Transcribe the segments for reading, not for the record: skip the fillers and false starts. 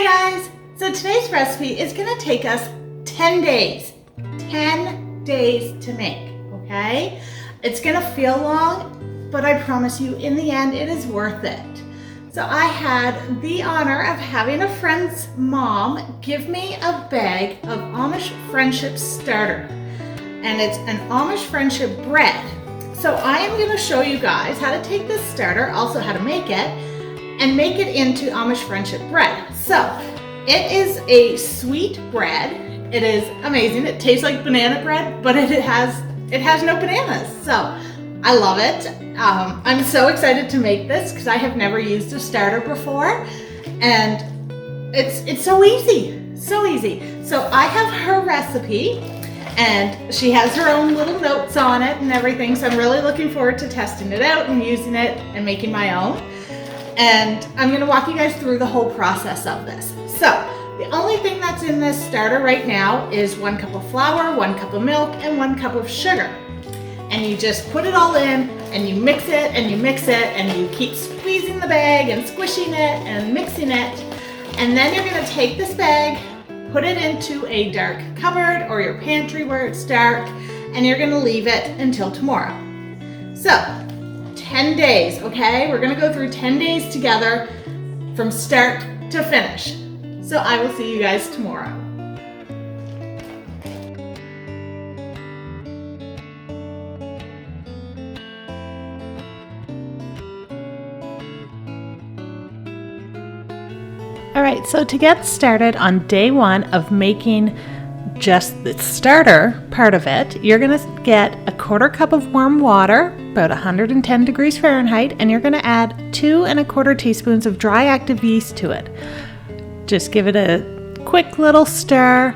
Hi guys! So today's recipe is going to take us 10 days. 10 days to make, okay? It's going to feel long, but I promise you in the end it is worth it. So I had the honor of having a friend's mom give me a bag of Amish Friendship starter. And it's an Amish Friendship bread. So I am going to show you guys how to take this starter, also how to make it, and make it into Amish Friendship bread. So it is a sweet bread. It is amazing. It tastes like banana bread, but it has no bananas. So I love it. I'm so excited to make this because I have never used a starter before, and it's so easy, so easy. So I have her recipe, and she has her own little notes on it and everything. So I'm really looking forward to testing it out and using it and making my own. And I'm going to walk you guys through the whole process of this. So the only thing that's in this starter right now is 1 cup of flour, 1 cup of milk, and 1 cup of sugar. And you just put it all in and you mix it and you mix it and you keep squeezing the bag and squishing it and mixing it. And then you're going to take this bag, put it into a dark cupboard or your pantry where it's dark, and you're going to leave it until tomorrow. So 10 days, okay? We're going to go through 10 days together from start to finish. So I will see you guys tomorrow. All right, so to get started on day 1 of making just the starter part of it, you're going to get a 1/4 cup of warm water, about 110 degrees Fahrenheit, and you're going to add 2 1/4 teaspoons of dry active yeast to it. Just give it a quick little stir,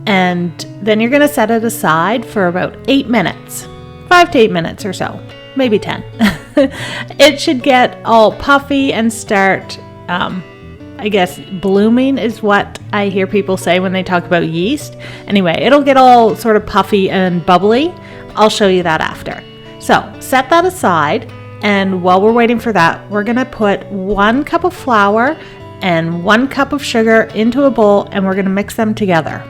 and then you're going to set it aside for about 8 minutes, 5 to 8 minutes or so, maybe 10. It should get all puffy and start I guess blooming is what I hear people say when they talk about yeast. Anyway, it'll get all sort of puffy and bubbly. I'll show you that after. So set that aside, and while we're waiting for that, we're gonna put 1 cup of flour and 1 cup of sugar into a bowl, and we're gonna mix them together.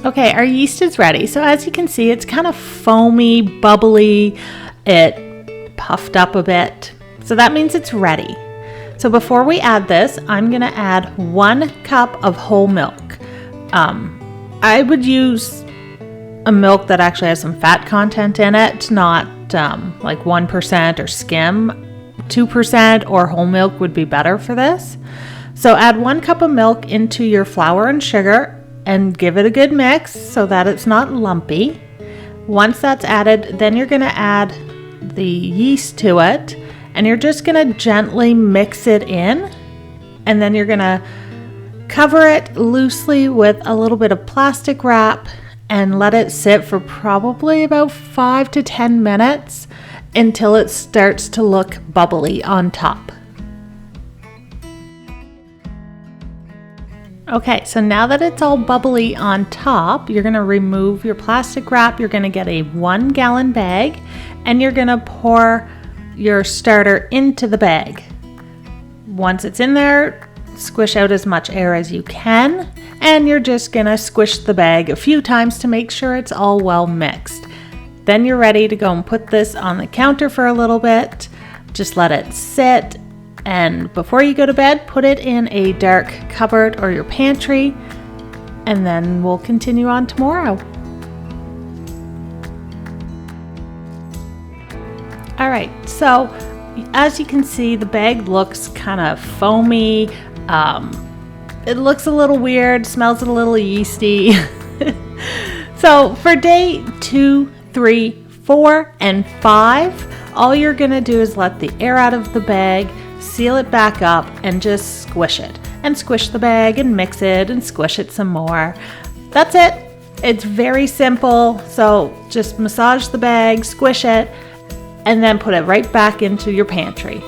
Okay, our yeast is ready. So as you can see, it's kind of foamy, bubbly, it puffed up a bit. So that means it's ready. So before we add this, I'm gonna add 1 cup of whole milk. I would use a milk that actually has some fat content in it, not like 1% or skim. 2% or whole milk would be better for this. So add 1 cup of milk into your flour and sugar, and give it a good mix so that it's not lumpy. Once that's added, then you're going to add the yeast to it, and you're just going to gently mix it in, and then you're going to cover it loosely with a little bit of plastic wrap and let it sit for probably about 5 to 10 minutes until it starts to look bubbly on top. Okay, so now that it's all bubbly on top, you're going to remove your plastic wrap. You're going to get a 1-gallon bag, and you're going to pour your starter into the bag. Once it's in there, squish out as much air as you can, and you're just going to squish the bag a few times to make sure it's all well mixed. Then you're ready to go and put this on the counter for a little bit. Just let it sit. And before you go to bed, put it in a dark cupboard or your pantry, and then we'll continue on tomorrow. All right, so as you can see, the bag looks kind of foamy. It looks a little weird, smells a little yeasty. So for day 2, 3, 4, and 5, all you're gonna do is let the air out of the bag, seal it back up, and just squish it. And squish the bag and mix it and squish it some more. That's it. It's very simple. So just massage the bag, squish it, and then put it right back into your pantry.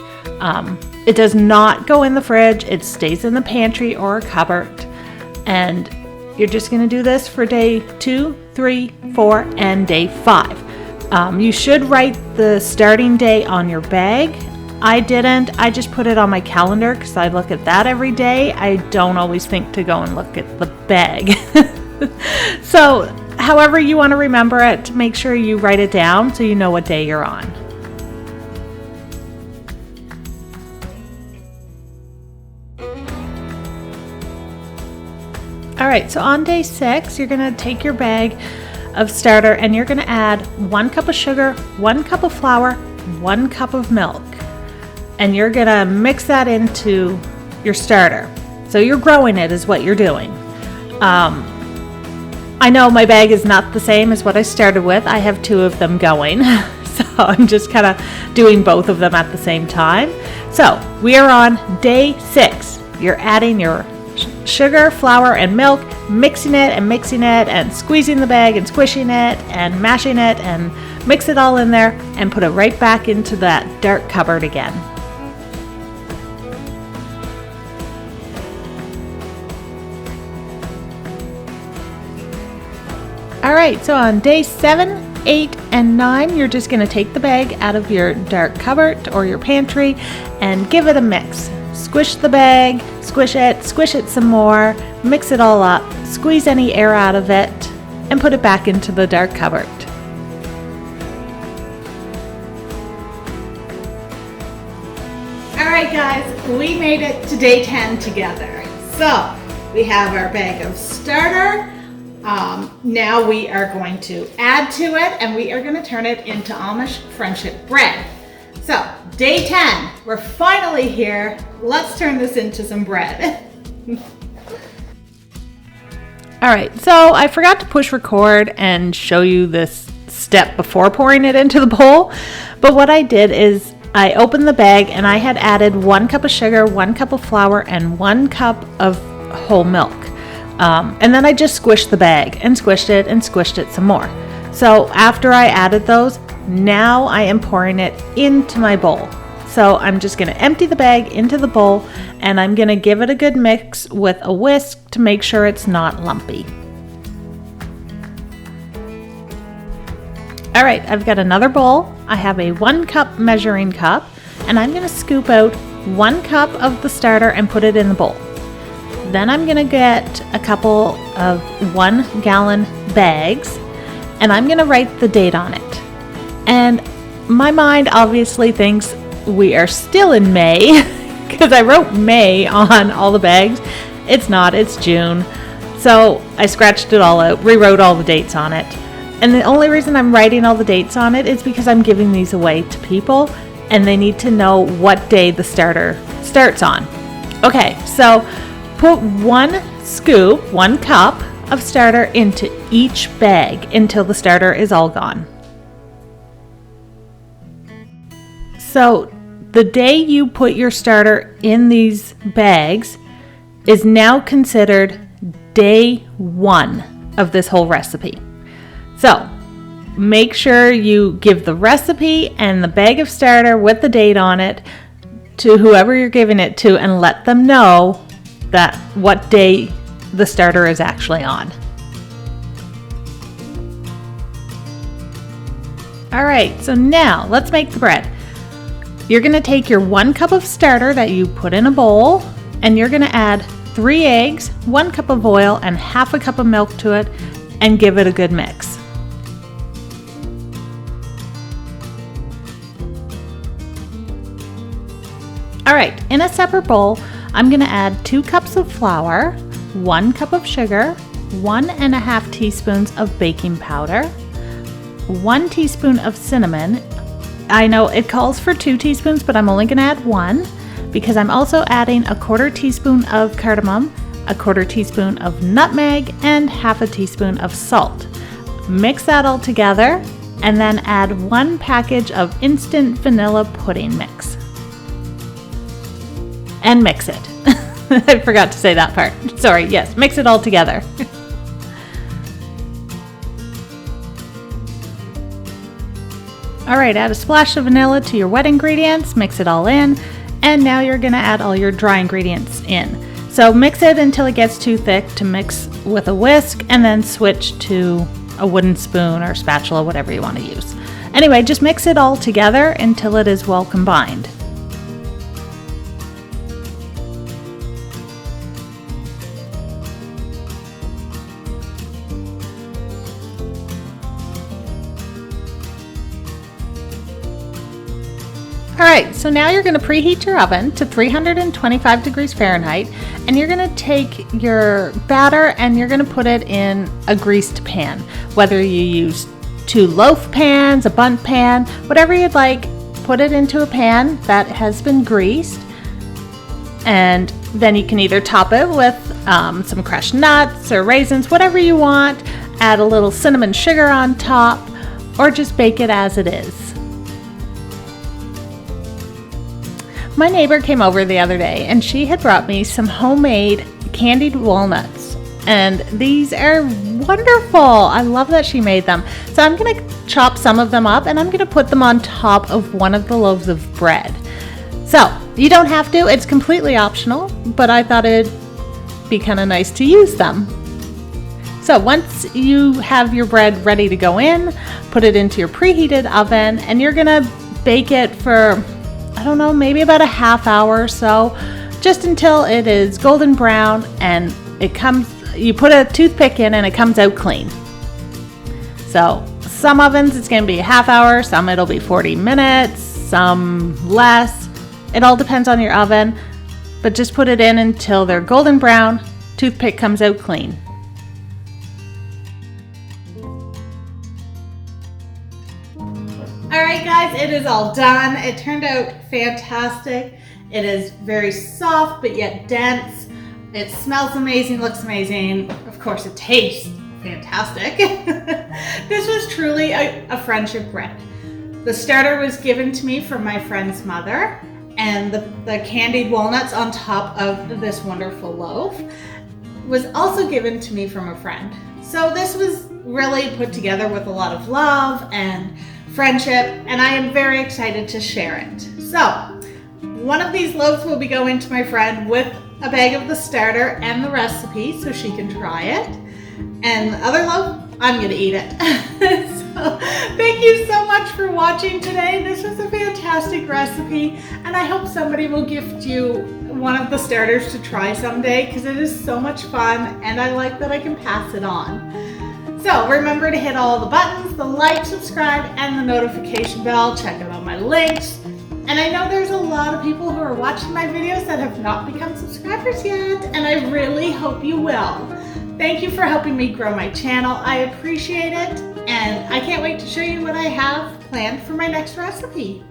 It does not go in the fridge. It stays in the pantry or a cupboard. And you're just gonna do this for day 2, 3, 4, and day 5. You should write the starting date on your bag. I didn't. I just put it on my calendar because I look at that every day. I don't always think to go and look at the bag. So, however you want to remember it, make sure you write it down so you know what day you're on. All right, so on day 6, you're going to take your bag of starter and you're going to add 1 cup of sugar, 1 cup of flour, 1 cup of milk. And you're going to mix that into your starter. So you're growing it is what you're doing. I know my bag is not the same as what I started with. I have 2 of them going. So I'm just kind of doing both of them at the same time. So we are on day 6. You're adding your sugar, flour, and milk, mixing it and squeezing the bag and squishing it and mashing it and mix it all in there and put it right back into that dark cupboard again. All right, so on day 7, 8, and 9, you're just going to take the bag out of your dark cupboard or your pantry and give it a mix. Squish the bag, squish it some more, mix it all up, squeeze any air out of it, and put it back into the dark cupboard. All right, guys, we made it to day 10 together. So we have our bag of starter. Now we are going to add to it and we are going to turn it into Amish friendship bread. So day 10, we're finally here. Let's turn this into some bread. All right, so I forgot to push record and show you this step before pouring it into the bowl. But what I did is I opened the bag and I had added 1 cup of sugar, 1 cup of flour, and 1 cup of whole milk. And then I just squished the bag and squished it some more. So after I added those, now I am pouring it into my bowl. So I'm just going to empty the bag into the bowl and I'm going to give it a good mix with a whisk to make sure it's not lumpy. All right, I've got another bowl. I have a 1 cup measuring cup and I'm going to scoop out 1 cup of the starter and put it in the bowl. Then I'm going to get a couple of 1 gallon bags and I'm going to write the date on it. And my mind obviously thinks we are still in May because I wrote May on all the bags. It's not, it's June. So I scratched it all out, rewrote all the dates on it. And the only reason I'm writing all the dates on it is because I'm giving these away to people and they need to know what day the starter starts on. Okay, so put 1 scoop, 1 cup of starter into each bag until the starter is all gone. So the day you put your starter in these bags is now considered day 1 of this whole recipe. So make sure you give the recipe and the bag of starter with the date on it to whoever you're giving it to and let them know that what day the starter is actually on. All right, so now let's make the bread. You're going to take your 1 cup of starter that you put in a bowl and you're going to add 3 eggs, 1 cup of oil, and half a cup of milk to it and give it a good mix. All right, in a separate bowl, I'm going to add 2 cups of flour, 1 cup of sugar, 1.5 teaspoons of baking powder, 1 teaspoon of cinnamon. I know it calls for 2 teaspoons, but I'm only going to add 1 because I'm also adding a 1/4 teaspoon of cardamom, a 1/4 teaspoon of nutmeg, and half a teaspoon of salt. Mix that all together and then add 1 package of instant vanilla pudding mix. And mix it. I forgot to say that part. Sorry, yes, mix it all together. All right, add a splash of vanilla to your wet ingredients, mix it all in, and now you're gonna add all your dry ingredients in. So mix it until it gets too thick to mix with a whisk, and then switch to a wooden spoon or spatula, whatever you wanna use. Anyway, just mix it all together until it is well combined. Alright, so now you're going to preheat your oven to 325 degrees Fahrenheit, and you're going to take your batter and you're going to put it in a greased pan. Whether you use 2 loaf pans, a bundt pan, whatever you'd like, put it into a pan that has been greased, and then you can either top it with some crushed nuts or raisins, whatever you want, add a little cinnamon sugar on top, or just bake it as it is. My neighbor came over the other day and she had brought me some homemade candied walnuts, and these are wonderful. I love that she made them. So I'm going to chop some of them up and I'm going to put them on top of one of the loaves of bread. So you don't have to, it's completely optional, but I thought it'd be kind of nice to use them. So once you have your bread ready to go in, put it into your preheated oven and you're going to bake it for, I don't know, maybe about a half hour or so, just until it is golden brown and you put a toothpick in and it comes out clean. So some ovens it's going to be a half hour, some it'll be 40 minutes, some less. It all depends on your oven, but just put it in until they're golden brown, toothpick comes out clean. Alright guys, it is all done. It turned out fantastic. It is very soft but yet dense. It smells amazing, looks amazing. Of course it tastes fantastic. This was truly a friendship bread. The starter was given to me from my friend's mother, and the candied walnuts on top of this wonderful loaf was also given to me from a friend. So this was really put together with a lot of love and friendship, and I am very excited to share it. So one of these loaves will be going to my friend with a bag of the starter and the recipe so she can try it, and the other loaf, I'm gonna eat it. So thank you so much for watching today. This was a fantastic recipe, and I hope somebody will gift you one of the starters to try someday, because it is so much fun and I like that I can pass it on. So remember to hit all the buttons, the like, subscribe, and the notification bell. Check out all my links. And I know there's a lot of people who are watching my videos that have not become subscribers yet, and I really hope you will. Thank you for helping me grow my channel. I appreciate it, and I can't wait to show you what I have planned for my next recipe.